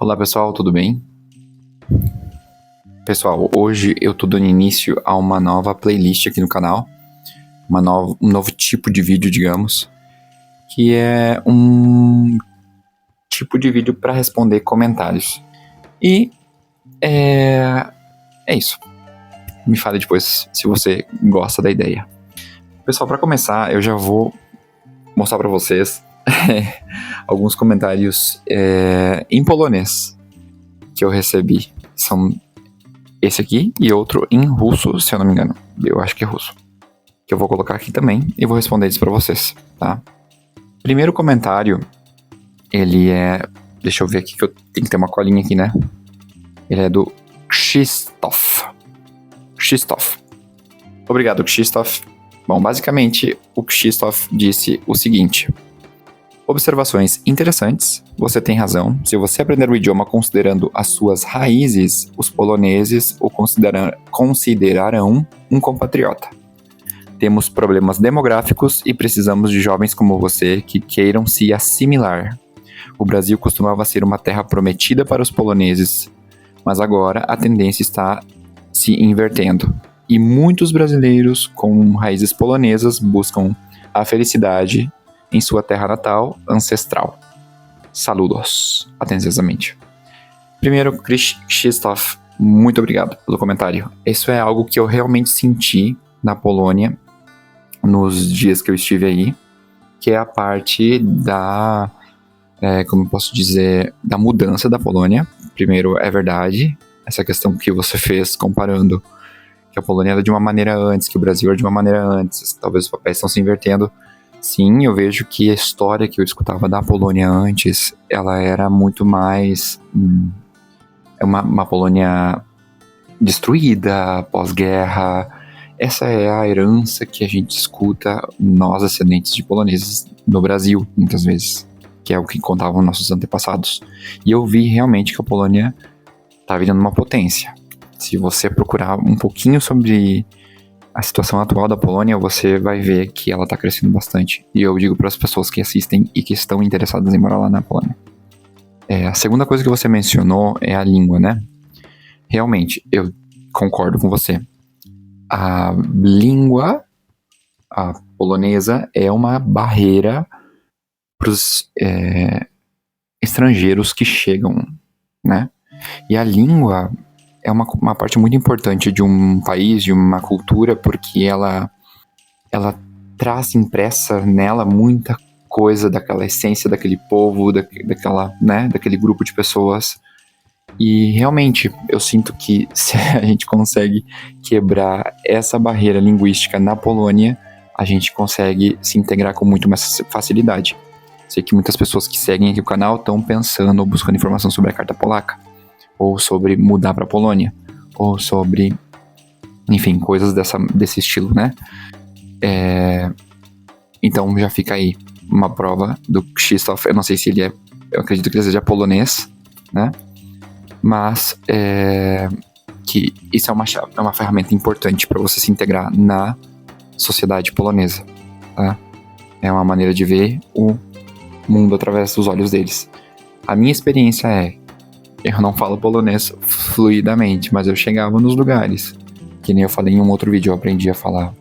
Olá pessoal, tudo bem? Pessoal, hoje eu tô dando início a uma nova playlist aqui no canal, um novo tipo de vídeo, digamos, que é um tipo de vídeo para responder comentários. E é isso. Me fale depois se você gosta da ideia. Pessoal, para começar, eu já vou mostrar para vocês alguns comentários em polonês que eu recebi. São esse aqui e outro em russo, se eu não me engano. Eu acho que é russo. Que eu vou colocar aqui também e vou responder isso pra vocês, tá? Primeiro comentário, ele é... Deixa eu ver aqui que eu tenho que ter uma colinha aqui, né? Ele é do Krzysztof. Obrigado, Krzysztof. Bom, basicamente, o Krzysztof disse o seguinte... Observações interessantes, você tem razão. Se você aprender o idioma considerando as suas raízes, os poloneses o considerarão um compatriota. Temos problemas demográficos e precisamos de jovens como você que queiram se assimilar. O Brasil costumava ser uma terra prometida para os poloneses, mas agora a tendência está se invertendo. E muitos brasileiros com raízes polonesas buscam a felicidade em sua terra natal ancestral. Saludos, atenciosamente. Primeiro, Krzysztof, muito obrigado pelo comentário. Isso é algo que eu realmente senti na Polônia nos dias que eu estive aí, que é a parte da, como eu posso dizer, da mudança da Polônia. Primeiro, é verdade, essa questão que você fez comparando que a Polônia era de uma maneira antes, que o Brasil era de uma maneira antes, talvez os papéis estão se invertendo. Sim, eu vejo que a história que eu escutava da Polônia antes, ela era muito mais uma Polônia destruída, pós-guerra. Essa é a herança que a gente escuta, nós descendentes de poloneses no Brasil, muitas vezes, que é o que contavam nossos antepassados. E eu vi realmente que a Polônia está virando uma potência. Se você procurar um pouquinho sobre a situação atual da Polônia, você vai ver que ela está crescendo bastante. E eu digo para as pessoas que assistem e que estão interessadas em morar lá na Polônia. A segunda coisa que você mencionou é a língua, né? Realmente, eu concordo com você. A língua, a polonesa, é uma barreira para os estrangeiros que chegam, né? E a língua é uma parte muito importante de um país, de uma cultura, porque ela traz impressa nela muita coisa daquela essência daquele povo, daquele grupo de pessoas. E realmente eu sinto que se a gente consegue quebrar essa barreira linguística na Polônia, a gente consegue se integrar com muito mais facilidade. Sei que muitas pessoas que seguem aqui o canal estão pensando ou buscando informação sobre a Carta Polaca, ou sobre mudar para a Polônia, ou sobre, enfim, coisas desse estilo, né? Então já fica aí uma prova do Krzysztof. Eu não sei se eu acredito que ele seja polonês, né? Mas que isso é uma ferramenta importante para você se integrar na sociedade polonesa, tá? É uma maneira de ver o mundo através dos olhos deles. A minha experiência eu não falo polonês fluidamente, mas eu chegava nos lugares. Que nem eu falei em um outro vídeo, eu aprendi a falar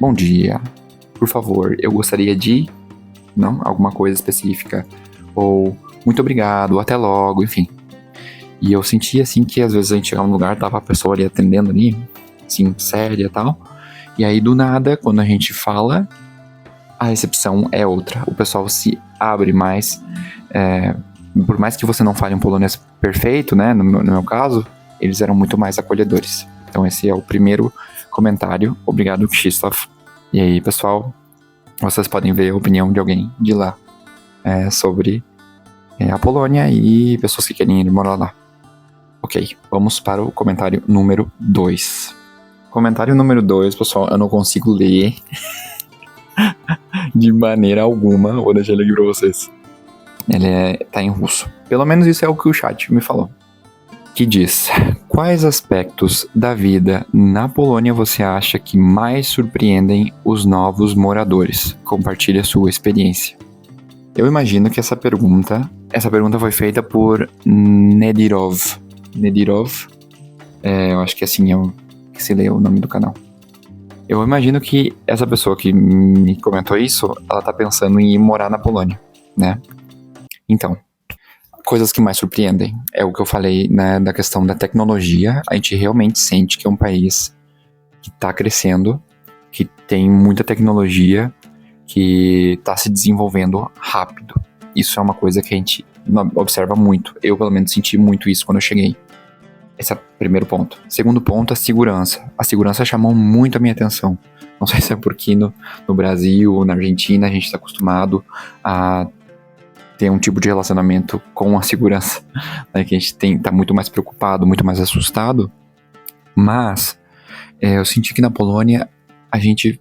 bom dia, por favor, eu gostaria de... Não, alguma coisa específica. Ou muito obrigado, até logo, enfim. E eu sentia assim que às vezes a gente chegava num lugar, tava a pessoa ali atendendo ali, assim, séria e tal. E aí do nada, quando a gente fala, a recepção é outra. O pessoal se abre mais. Por mais que você não fale um polonês perfeito, né, no meu caso, eles eram muito mais acolhedores. Então esse é o primeiro comentário. Obrigado, Krzysztof. E aí, pessoal, vocês podem ver a opinião de alguém de lá sobre a Polônia e pessoas que querem ir morar lá. Ok, vamos para o comentário número 2. Comentário número 2, pessoal, eu não consigo ler de maneira alguma. Vou deixar ele aqui para vocês. Ele tá em russo. Pelo menos isso é o que o chat me falou. Que diz: quais aspectos da vida na Polônia você acha que mais surpreendem os novos moradores? Compartilhe a sua experiência. Eu imagino que essa pergunta Essa pergunta foi feita por Nedirov. Nedirov, eu acho que assim é que se lê o nome do canal. Eu imagino que essa pessoa que me comentou isso, ela tá pensando em ir morar na Polônia, né? Então, coisas que mais surpreendem é o que eu falei, né, da questão da tecnologia. A gente realmente sente que é um país que tá crescendo, que tem muita tecnologia, que tá se desenvolvendo rápido. Isso é uma coisa que a gente observa muito. Eu, pelo menos, senti muito isso quando eu cheguei. Esse é o primeiro ponto. Segundo ponto, a segurança. A segurança chamou muito a minha atenção. Não sei se é porque no Brasil ou na Argentina a gente está acostumado a ter um tipo de relacionamento com a segurança, né, que a gente tá muito mais preocupado, muito mais assustado. Mas eu senti que na Polônia a gente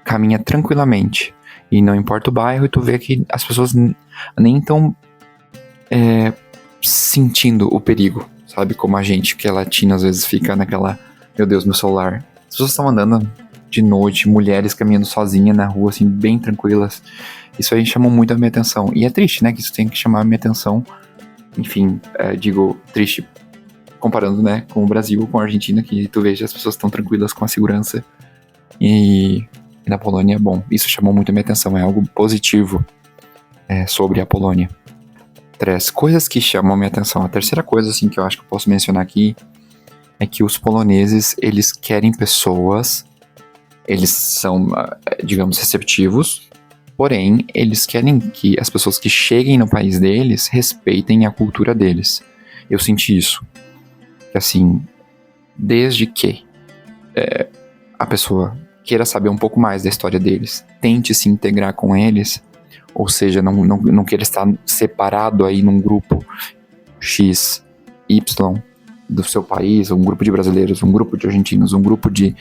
caminha tranquilamente. E não importa o bairro, e tu vê que as pessoas nem estão sentindo o perigo. Sabe, como a gente que é latino às vezes fica naquela, meu Deus, meu celular. As pessoas estão andando de noite, mulheres caminhando sozinha na rua, assim, bem tranquilas. Isso aí chamou muito a minha atenção. E é triste, né, que isso tem que chamar a minha atenção. Enfim, digo, triste comparando, né, com o Brasil, com a Argentina, que tu veja as pessoas tão tranquilas com a segurança. E na Polônia, bom, isso chamou muito a minha atenção. É algo positivo sobre a Polônia. 3 coisas que chamam a minha atenção. A terceira coisa, assim, que eu acho que eu posso mencionar aqui é que os poloneses, eles querem pessoas, eles são, digamos, receptivos, porém, eles querem que as pessoas que cheguem no país deles respeitem a cultura deles. Eu senti isso. Que, assim, desde que a pessoa queira saber um pouco mais da história deles, tente se integrar com eles, ou seja, não queira estar separado aí num grupo X, Y do seu país, um grupo de brasileiros, um grupo de argentinos, um grupo de,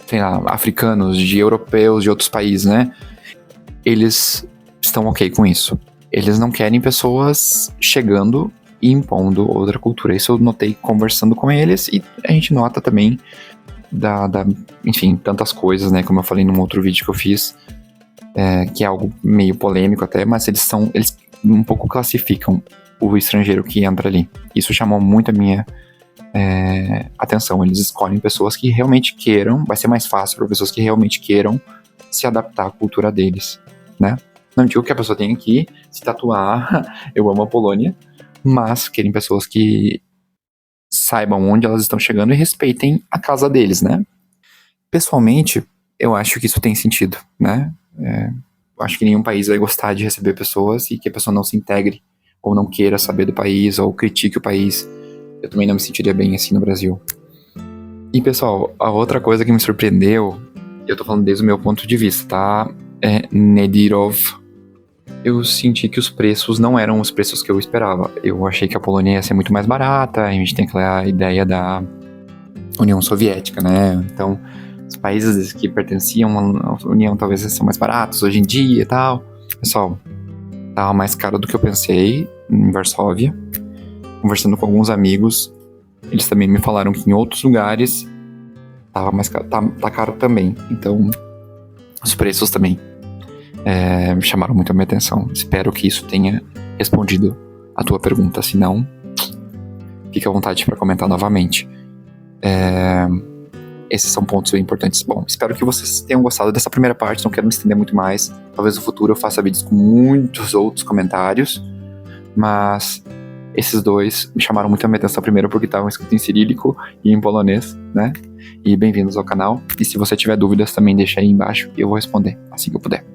sei lá, africanos, de europeus, de outros países, né? Eles estão ok com isso. Eles não querem pessoas chegando e impondo outra cultura. Isso eu notei conversando com eles e a gente nota também enfim, tantas coisas, né? Como eu falei num outro vídeo que eu fiz, que é algo meio polêmico até, mas eles um pouco classificam o estrangeiro que entra ali. Isso chamou muito a minha atenção. Eles escolhem pessoas que realmente queiram, vai ser mais fácil para pessoas que realmente queiram se adaptar à cultura deles, né? Não digo que a pessoa tenha que se tatuar, eu amo a Polônia, mas querem pessoas que saibam onde elas estão chegando e respeitem a casa deles, né? Pessoalmente, eu acho que isso tem sentido, né? Eu acho que nenhum país vai gostar de receber pessoas e que a pessoa não se integre, ou não queira saber do país, ou critique o país. Eu também não me sentiria bem assim no Brasil. E, pessoal, a outra coisa que me surpreendeu, eu tô falando desde o meu ponto de vista, tá? Nedirov. Eu senti que os preços não eram os preços que eu esperava. Eu achei que a Polônia ia ser muito mais barata, a gente tem aquela ideia da União Soviética, né? Então, os países que pertenciam à União talvez são mais baratos hoje em dia e tal. Pessoal, tava mais caro do que eu pensei em Varsóvia. Conversando com alguns amigos, eles também me falaram que em outros lugares tava mais caro, tá caro também. Então, os preços também me chamaram muito a minha atenção. Espero que isso tenha respondido a tua pergunta. Se não, fica à vontade para comentar novamente. Esses são pontos bem importantes. Bom, espero que vocês tenham gostado dessa primeira parte. Não quero me estender muito mais. Talvez no futuro eu faça vídeos com muitos outros comentários. Mas esses dois me chamaram muito a minha atenção primeiro porque estavam escritos em cirílico e em polonês, né? E bem-vindos ao canal. E se você tiver dúvidas também deixa aí embaixo e eu vou responder assim que eu puder.